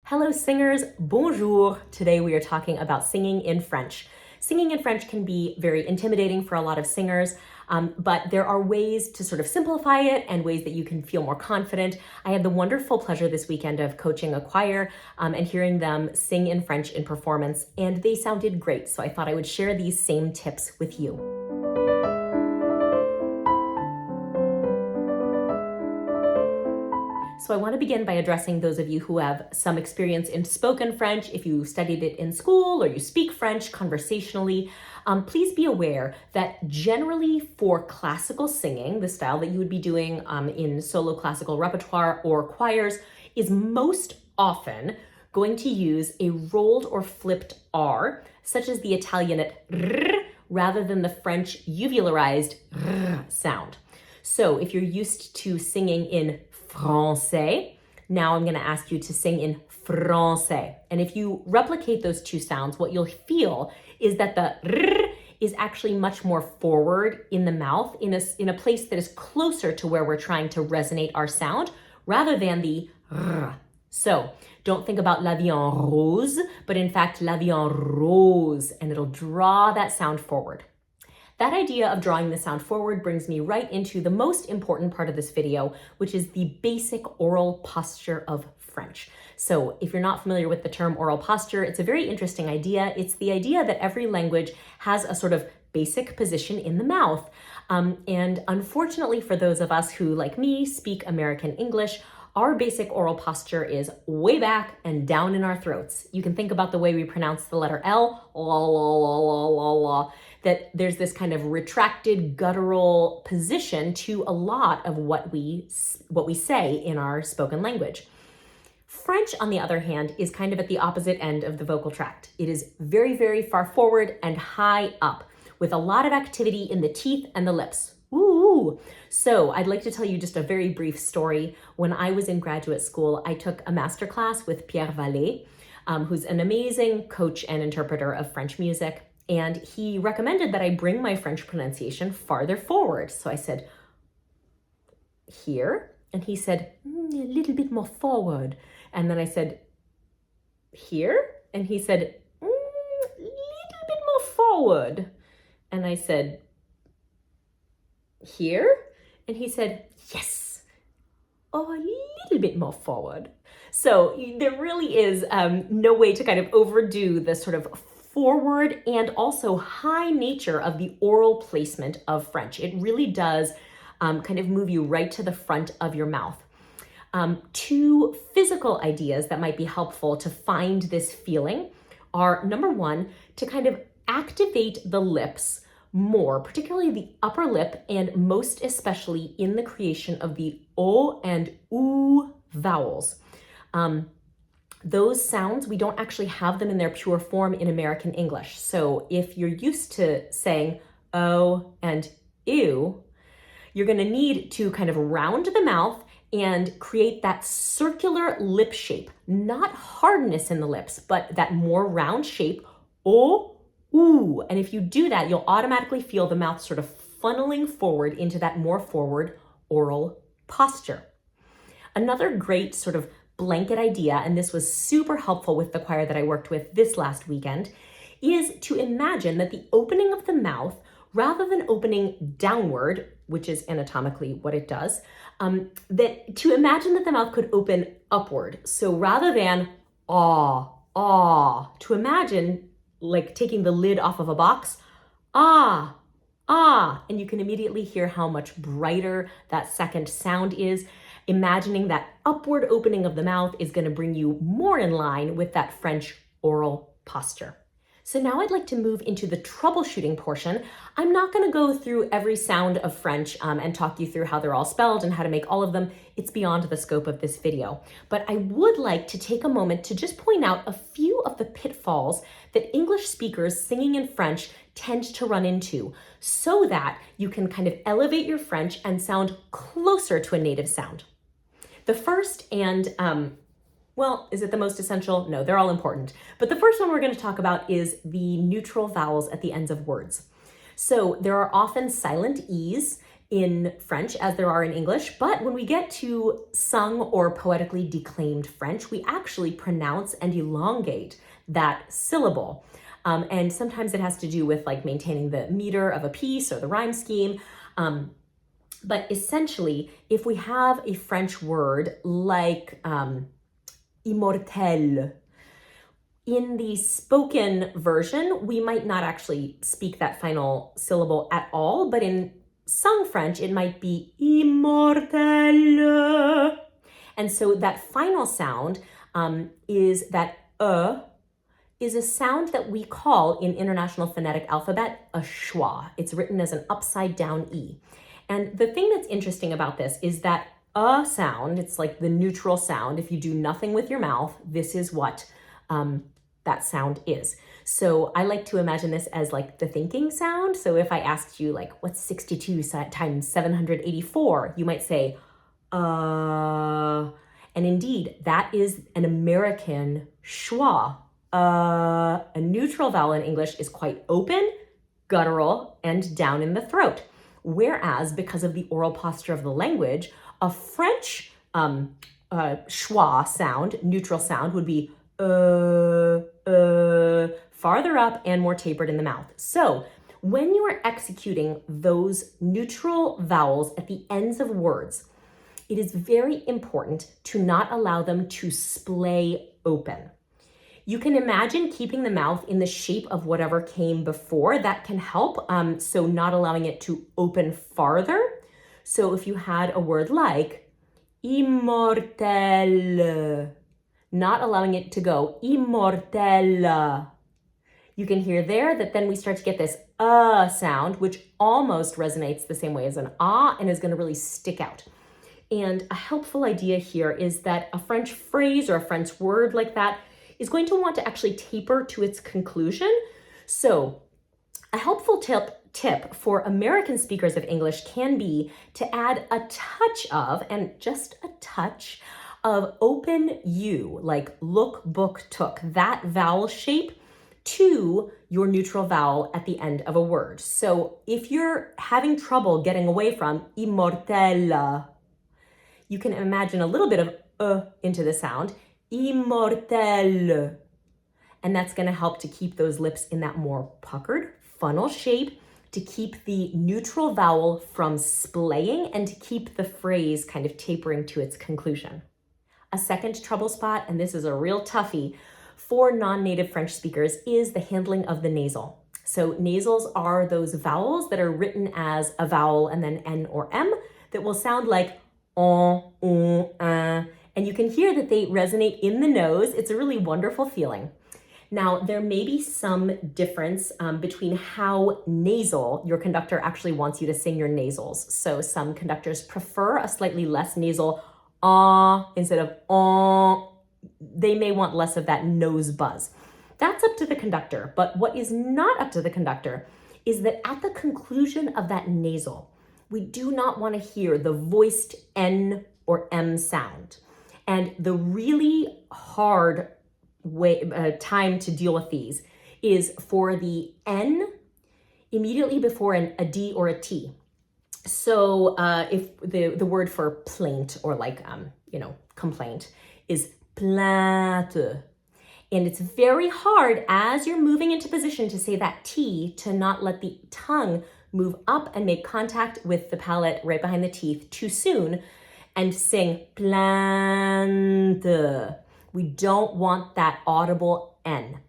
Hello singers, bonjour. Today we are talking about singing in French. Singing in French can be very intimidating for a lot of singers, but there are ways to sort of simplify it and ways that you can feel more confident. I had the wonderful pleasure this weekend of coaching a choir and hearing them sing in French in performance, and they sounded great. So I thought I would share these same tips with you. So I want to begin by addressing those of you who have some experience in spoken French. If you studied it in school or you speak French conversationally, please be aware that generally for classical singing, the style that you would be doing in solo classical repertoire or choirs, is most often going to use a rolled or flipped R, such as the Italian r, rather than the French uvularized r sound. So if you're used to singing in français, now I'm going to ask you to sing in français. And if you replicate those two sounds, what you'll feel is that the r is actually much more forward in the mouth, in a place that is closer to where we're trying to resonate our sound, rather than the r. So don't think about la vie en rose, but in fact la vie en rose, and it'll draw that sound forward. That idea of drawing the sound forward brings me right into the most important part of this video, which is the basic oral posture of French. So if you're not familiar with the term oral posture, it's a very interesting idea. It's the idea that every language has a sort of basic position in the mouth. And unfortunately for those of us who, like me, speak American English, our basic oral posture is way back and down in our throats. You can think about the way we pronounce the letter L, la, la, la, la, la, la, that there's this kind of retracted guttural position to a lot of what we say in our spoken language. French, on the other hand, is kind of at the opposite end of the vocal tract. It is very, very far forward and high up, with a lot of activity in the teeth and the lips. Ooh! So I'd like to tell you just a very brief story. When I was in graduate school, I took a masterclass with Pierre Vallée, who's an amazing coach and interpreter of French music. And he recommended that I bring my French pronunciation farther forward. So I said, here. And he said, a little bit more forward. And then I said, here. And he said, a little bit more forward. And I said, here. And he said, yes. Oh, a little bit more forward. So there really is no way to kind of overdo the sort of forward and also high nature of the oral placement of French. It really does kind of move you right to the front of your mouth. Two physical ideas that might be helpful to find this feeling are, number one, to kind of activate the lips more, particularly the upper lip, and most especially in the creation of the O and U vowels. Those sounds, we don't actually have them in their pure form in American English. So if you're used to saying O and U, you're going to need to kind of round the mouth and create that circular lip shape, not hardness in the lips, but that more round shape, O, U. And if you do that, you'll automatically feel the mouth sort of funneling forward into that more forward oral posture. Another great sort of blanket idea, and this was super helpful with the choir that I worked with this last weekend, is to imagine that the opening of the mouth, rather than opening downward, which is anatomically what it does, to imagine that the mouth could open upward. So rather than to imagine like taking the lid off of a box, and you can immediately hear how much brighter that second sound is. Imagining that upward opening of the mouth is going to bring you more in line with that French oral posture. So now I'd like to move into the troubleshooting portion. I'm not going to go through every sound of French and talk you through how they're all spelled and how to make all of them. It's beyond the scope of this video. But I would like to take a moment to just point out a few of the pitfalls that English speakers singing in French tend to run into, so that you can kind of elevate your French and sound closer to a native sound. The first and, is it the most essential? No, they're all important. But the first one we're going to talk about is the neutral vowels at the ends of words. So there are often silent E's in French as there are in English, but when we get to sung or poetically declaimed French, we actually pronounce and elongate that syllable. And sometimes it has to do with like maintaining the meter of a piece or the rhyme scheme. But essentially, if we have a French word like immortel, in the spoken version, we might not actually speak that final syllable at all, but in sung French, it might be immortel. And so that final sound is that is a sound that we call in International Phonetic Alphabet a schwa. It's written as an upside down E. And the thing that's interesting about this is that a sound, it's like the neutral sound. If you do nothing with your mouth, this is what that sound is. So I like to imagine this as like the thinking sound. So if I asked you like, what's 62 times 784? You might say, and indeed, that is an American schwa. A neutral vowel in English is quite open, guttural, and down in the throat. Whereas because of the oral posture of the language, a French schwa sound, neutral sound, would be farther up and more tapered in the mouth. So when you are executing those neutral vowels at the ends of words, it is very important to not allow them to splay open. You can imagine keeping the mouth in the shape of whatever came before. That can help, so not allowing it to open farther. So if you had a word like immortel, not allowing it to go immortel. You can hear there that then we start to get this sound, which almost resonates the same way as an ah and is going to really stick out. And a helpful idea here is that a French phrase or a French word like that is going to want to actually taper to its conclusion. So a helpful tip for American speakers of English can be to add a touch of, and just a touch of open U, like look, book, took, that vowel shape to your neutral vowel at the end of a word. So if you're having trouble getting away from immortel, you can imagine a little bit of into the sound, immortel. And that's going to help to keep those lips in that more puckered funnel shape, to keep the neutral vowel from splaying and to keep the phrase kind of tapering to its conclusion. A second trouble spot, and this is a real toughie for non-native French speakers, is the handling of the nasal. So nasals are those vowels that are written as a vowel and then N or M that will sound like and you can hear that they resonate in the nose. It's a really wonderful feeling. Now, there may be some difference between how nasal your conductor actually wants you to sing your nasals. So some conductors prefer a slightly less nasal instead of they may want less of that nose buzz. That's up to the conductor. But what is not up to the conductor is that at the conclusion of that nasal, we do not want to hear the voiced N or M sound. And the really hard time to deal with these is for the N immediately before a D or a T. So if the word for plaint or like, complaint is plainte. And it's very hard as you're moving into position to say that T to not let the tongue move up and make contact with the palate right behind the teeth too soon and sing plainte. We don't want that audible N.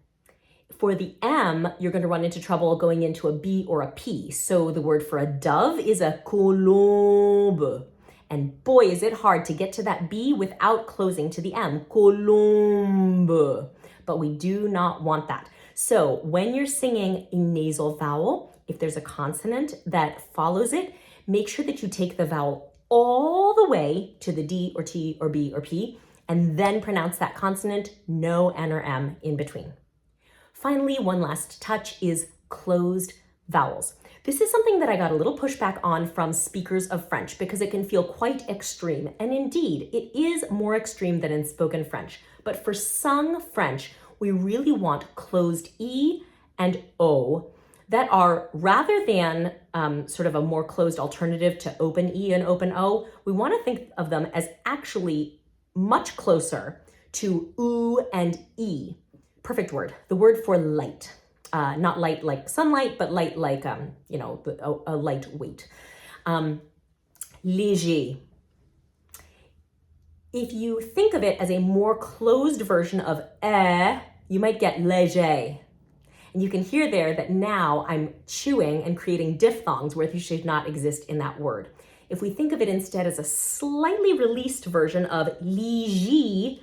For the M, you're going to run into trouble going into a B or a P. So the word for a dove is a colombe. And boy, is it hard to get to that B without closing to the M, colombe. But we do not want that. So when you're singing a nasal vowel, if there's a consonant that follows it, make sure that you take the vowel all the way to the D or T or B or P, and then pronounce that consonant, no N or M in between. Finally, one last touch is closed vowels. This is something that I got a little pushback on from speakers of French because it can feel quite extreme. And indeed, it is more extreme than in spoken French. But for sung French, we really want closed E and O. that are, rather than sort of a more closed alternative to open E and open O, we want to think of them as actually much closer to oo and e. Perfect word. The word for light. Not light like sunlight, but light like, a light weight. Léger. If you think of it as a more closed version of you might get léger. And you can hear there that now I'm chewing and creating diphthongs where they should not exist in that word. If we think of it instead as a slightly released version of léger,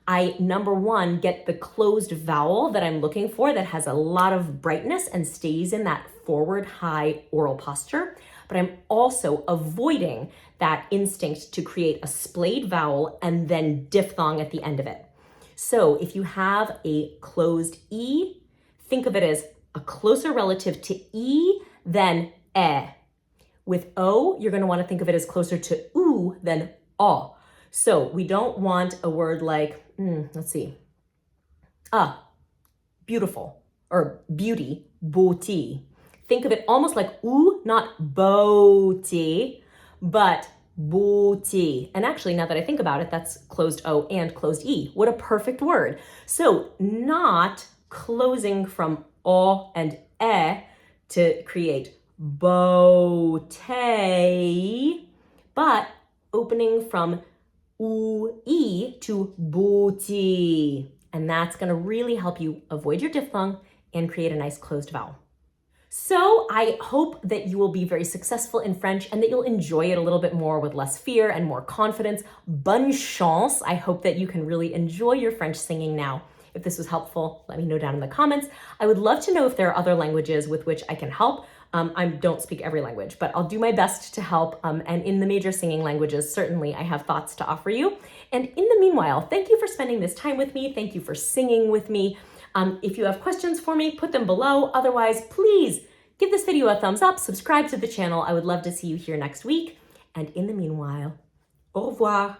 I, number one, get the closed vowel that I'm looking for that has a lot of brightness and stays in that forward high oral posture. But I'm also avoiding that instinct to create a splayed vowel and then diphthong at the end of it. So if you have a closed E, think of it as a closer relative to E than eh. With O, you're going to want to think of it as closer to oo than o. So we don't want a word like, let's see, beautiful, or beauty, beauty. Think of it almost like oo, not beauty, but beauty. And actually, now that I think about it, that's closed O and closed E. What a perfect word. So not closing from O and E to create beauté, but opening from oo-e to beauty. And that's going to really help you avoid your diphthong and create a nice closed vowel. So I hope that you will be very successful in French and that you'll enjoy it a little bit more with less fear and more confidence. Bonne chance. I hope that you can really enjoy your French singing now. If this was helpful, let me know down in the comments. I would love to know if there are other languages with which I can help. I don't speak every language, but I'll do my best to help. And in the major singing languages, certainly I have thoughts to offer you. And in the meanwhile, thank you for spending this time with me. Thank you for singing with me. If you have questions for me, put them below. Otherwise, please give this video a thumbs up, subscribe to the channel. I would love to see you here next week. And in the meanwhile, au revoir.